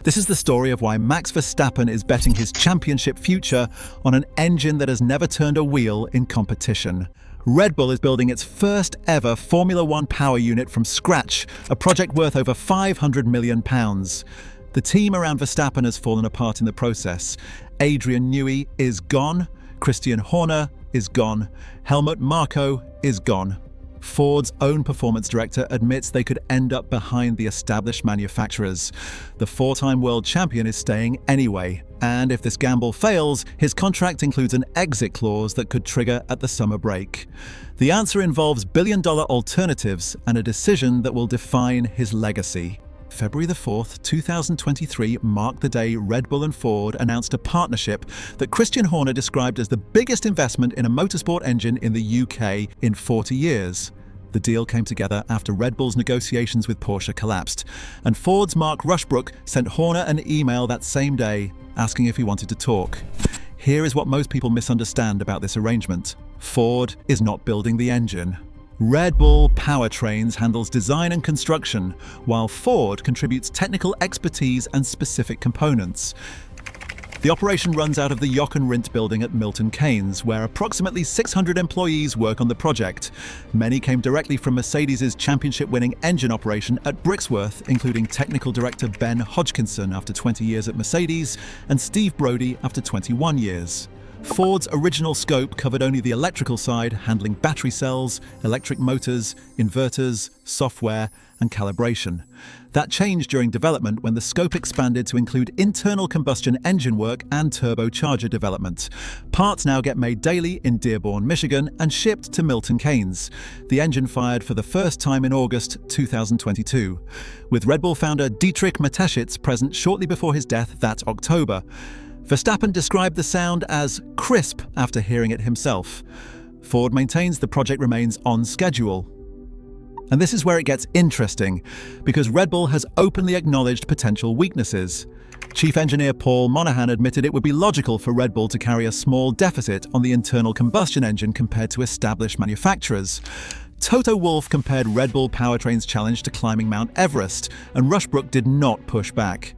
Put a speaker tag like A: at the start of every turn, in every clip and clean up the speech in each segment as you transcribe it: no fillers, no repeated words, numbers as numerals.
A: This is the story of why Max Verstappen is betting his championship future on an engine that has never turned a wheel in competition. Red Bull is building its first ever Formula One power unit from scratch, a project worth over £500 million. The team around Verstappen has fallen apart in the process. Adrian Newey is gone, Christian Horner is gone, Helmut Marko is gone. Ford's own performance director admits they could end up behind the established manufacturers. The four-time world champion is staying anyway, and if this gamble fails, his contract includes an exit clause that could trigger at the summer break. The answer involves billion-dollar alternatives and a decision that will define his legacy. February the 4th, 2023 marked the day Red Bull and Ford announced a partnership that Christian Horner described as the biggest investment in a motorsport engine in the UK in 40 years. The deal came together after Red Bull's negotiations with Porsche collapsed, and Ford's Mark Rushbrook sent Horner an email that same day asking if he wanted to talk. Here is what most people misunderstand about this arrangement. Ford is not building the engine. Red Bull Powertrains handles design and construction, while Ford contributes technical expertise and specific components. The operation runs out of the Joch and Rindt building at Milton Keynes, where approximately 600 employees work on the project. Many came directly from Mercedes' championship-winning engine operation at Brixworth, including technical director Ben Hodgkinson after 20 years at Mercedes and Steve Brodie after 21 years. Ford's original scope covered only the electrical side, handling battery cells, electric motors, inverters, software, and calibration. That changed during development when the scope expanded to include internal combustion engine work and turbocharger development. Parts now get made daily in Dearborn, Michigan, and shipped to Milton Keynes. The engine fired for the first time in August 2022, with Red Bull founder Dietrich Mateschitz present shortly before his death that October. Verstappen described the sound as crisp after hearing it himself. Ford maintains the project remains on schedule. And this is where it gets interesting, because Red Bull has openly acknowledged potential weaknesses. Chief engineer Paul Monahan admitted it would be logical for Red Bull to carry a small deficit on the internal combustion engine compared to established manufacturers. Toto Wolff compared Red Bull Powertrain's challenge to climbing Mount Everest, and Rushbrook did not push back.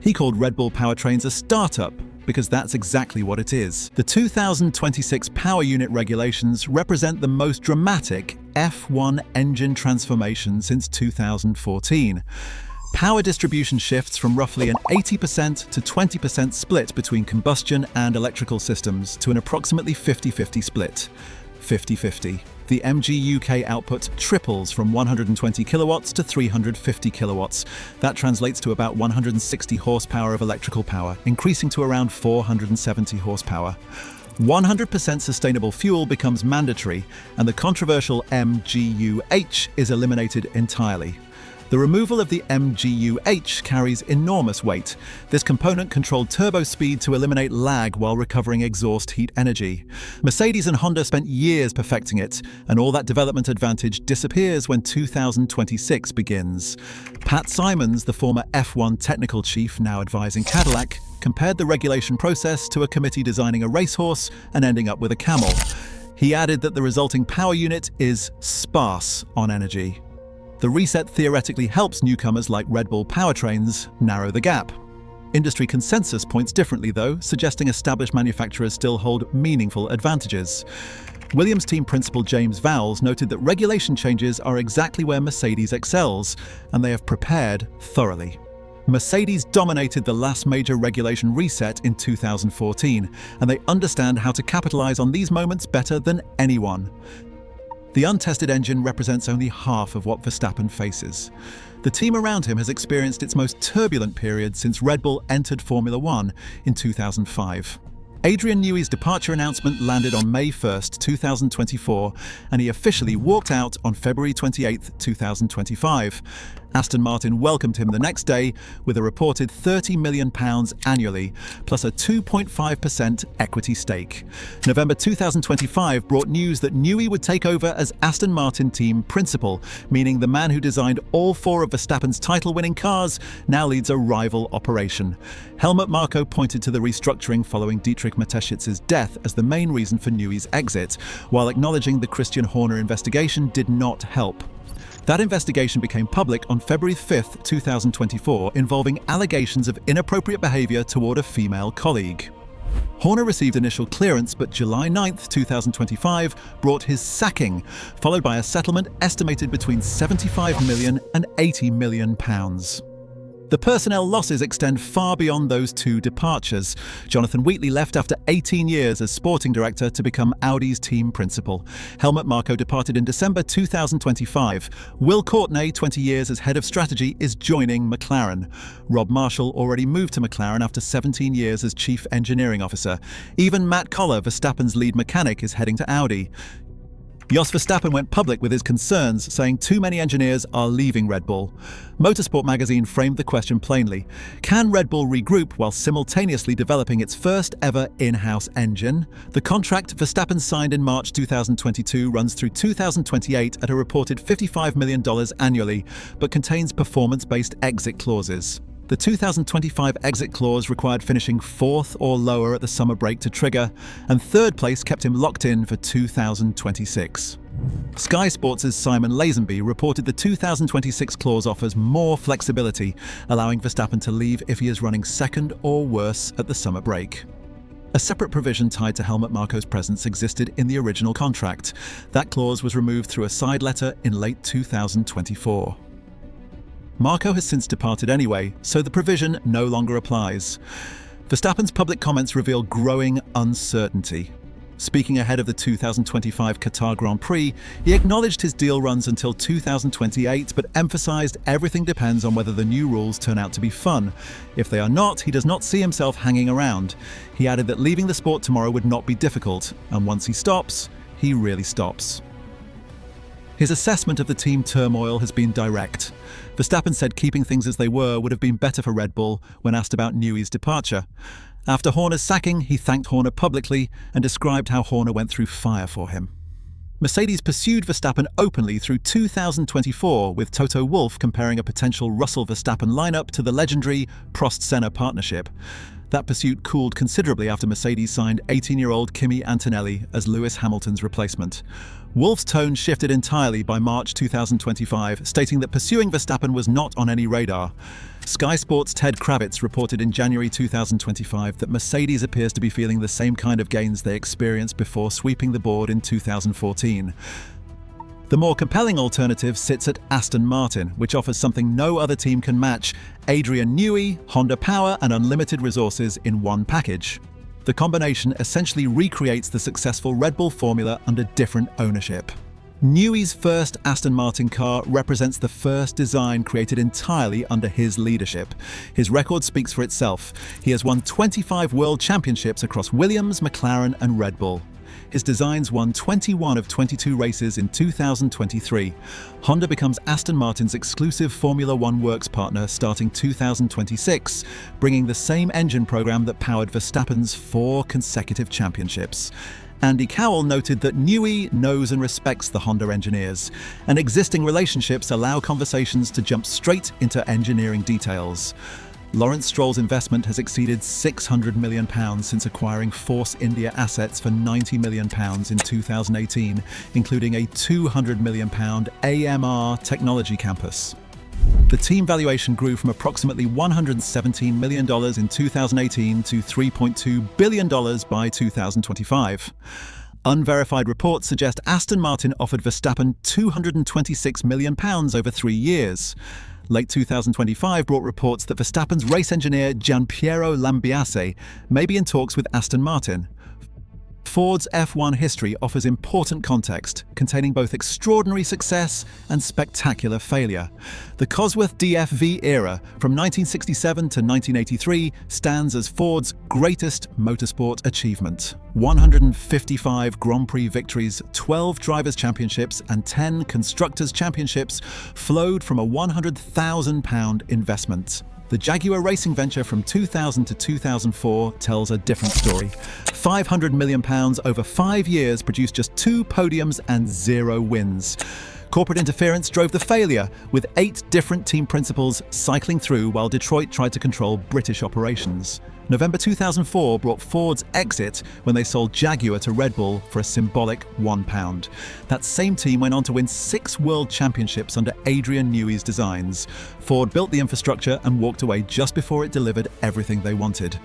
A: He called Red Bull Powertrains a startup, because that's exactly what it is. The 2026 power unit regulations represent the most dramatic F1 engine transformation since 2014. Power distribution shifts from roughly an 80% to 20% split between combustion and electrical systems to an approximately 50-50 split. 50-50. The MG UK output triples from 120 kilowatts to 350 kilowatts. That translates to about 160 horsepower of electrical power, increasing to around 470 horsepower. 100% sustainable fuel becomes mandatory, and the controversial MGUH is eliminated entirely. The removal of the MGUH carries enormous weight. This component controlled turbo speed to eliminate lag while recovering exhaust heat energy. Mercedes and Honda spent years perfecting it, and all that development advantage disappears when 2026 begins. Pat Simons, the former F1 technical chief now advising Cadillac, compared the regulation process to a committee designing a racehorse and ending up with a camel. He added that the resulting power unit is sparse on energy. The reset theoretically helps newcomers like Red Bull Powertrains narrow the gap. Industry consensus points differently though, suggesting established manufacturers still hold meaningful advantages. Williams team principal James Vowles noted that regulation changes are exactly where Mercedes excels, and they have prepared thoroughly. Mercedes dominated the last major regulation reset in 2014, and they understand how to capitalize on these moments better than anyone. The untested engine represents only half of what Verstappen faces. The team around him has experienced its most turbulent period since Red Bull entered Formula One in 2005. Adrian Newey's departure announcement landed on May 1st, 2024, and he officially walked out on February 28th, 2025. Aston Martin welcomed him the next day with a reported £30 million annually, plus a 2.5% equity stake. November 2025 brought news that Newey would take over as Aston Martin team principal, meaning the man who designed all four of Verstappen's title-winning cars now leads a rival operation. Helmut Marko pointed to the restructuring following Dietrich Mateschitz's death as the main reason for Newey's exit, while acknowledging the Christian Horner investigation did not help. That investigation became public on February 5, 2024, involving allegations of inappropriate behavior toward a female colleague. Horner received initial clearance, but July 9, 2025 brought his sacking, followed by a settlement estimated between £75 million and £80 million. The personnel losses extend far beyond those two departures. Jonathan Wheatley left after 18 years as sporting director to become Audi's team principal. Helmut Marko departed in December 2025. Will Courtney, 20 years as head of strategy, is joining McLaren. Rob Marshall already moved to McLaren after 17 years as chief engineering officer. Even Matt Koller, Verstappen's lead mechanic, is heading to Audi. Jos Verstappen went public with his concerns, saying too many engineers are leaving Red Bull. Motorsport magazine framed the question plainly. Can Red Bull regroup while simultaneously developing its first ever in-house engine? The contract Verstappen signed in March 2022 runs through 2028 at a reported $55 million annually, but contains performance-based exit clauses. The 2025 exit clause required finishing 4th or lower at the summer break to trigger, and 3rd place kept him locked in for 2026. Sky Sports' Simon Lazenby reported the 2026 clause offers more flexibility, allowing Verstappen to leave if he is running 2nd or worse at the summer break. A separate provision tied to Helmut Marko's presence existed in the original contract. That clause was removed through a side letter in late 2024. Marko has since departed anyway, so the provision no longer applies. Verstappen's public comments reveal growing uncertainty. Speaking ahead of the 2025 Qatar Grand Prix, he acknowledged his deal runs until 2028, but emphasized everything depends on whether the new rules turn out to be fun. If they are not, he does not see himself hanging around. He added that leaving the sport tomorrow would not be difficult, and once he stops, he really stops. His assessment of the team turmoil has been direct. Verstappen said keeping things as they were would have been better for Red Bull when asked about Newey's departure. After Horner's sacking, he thanked Horner publicly and described how Horner went through fire for him. Mercedes pursued Verstappen openly through 2024, with Toto Wolff comparing a potential Russell-Verstappen lineup to the legendary Prost-Senna partnership. That pursuit cooled considerably after Mercedes signed 18-year-old Kimi Antonelli as Lewis Hamilton's replacement. Wolff's tone shifted entirely by March 2025, stating that pursuing Verstappen was not on any radar. Sky Sports' Ted Kravitz reported in January 2025 that Mercedes appears to be feeling the same kind of gains they experienced before sweeping the board in 2014. The more compelling alternative sits at Aston Martin, which offers something no other team can match: Adrian Newey, Honda power and unlimited resources in one package. The combination essentially recreates the successful Red Bull formula under different ownership. Newey's first Aston Martin car represents the first design created entirely under his leadership. His record speaks for itself. He has won 25 world championships across Williams, McLaren and Red Bull. His designs won 21 of 22 races in 2023. Honda becomes Aston Martin's exclusive Formula One works partner starting 2026, bringing the same engine program that powered Verstappen's 4 consecutive championships. Andy Cowell noted that Newey knows and respects the Honda engineers, and existing relationships allow conversations to jump straight into engineering details. Lawrence Stroll's investment has exceeded £600 million since acquiring Force India assets for £90 million in 2018, including a £200 million AMR technology campus. The team valuation grew from approximately $117 million in 2018 to $3.2 billion by 2025. Unverified reports suggest Aston Martin offered Verstappen £226 million over 3 years. Late 2025 brought reports that Verstappen's race engineer Gianpiero Lambiase may be in talks with Aston Martin. Ford's F1 history offers important context, containing both extraordinary success and spectacular failure. The Cosworth DFV era, from 1967 to 1983, stands as Ford's greatest motorsport achievement. 155 Grand Prix victories, 12 Drivers' Championships, and 10 Constructors' Championships flowed from a £100,000 investment. The Jaguar racing venture from 2000 to 2004 tells a different story. £500 million over 5 years produced just 2 podiums and 0 wins. Corporate interference drove the failure, with 8 different team principals cycling through while Detroit tried to control British operations. November 2004 brought Ford's exit when they sold Jaguar to Red Bull for a symbolic £1. That same team went on to win 6 world championships under Adrian Newey's designs. Ford built the infrastructure and walked away just before it delivered everything they wanted.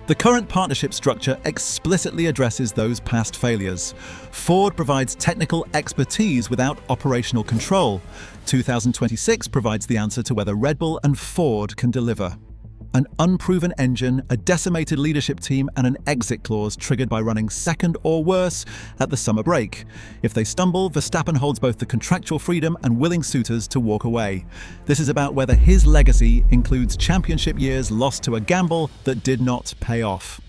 A: The current partnership structure explicitly addresses those past failures. Ford provides technical expertise without operational control. 2026 provides the answer to whether Red Bull and Ford can deliver. An unproven engine, a decimated leadership team, and an exit clause triggered by running second or worse at the summer break. If they stumble, Verstappen holds both the contractual freedom and willing suitors to walk away. This is about whether his legacy includes championship years lost to a gamble that did not pay off.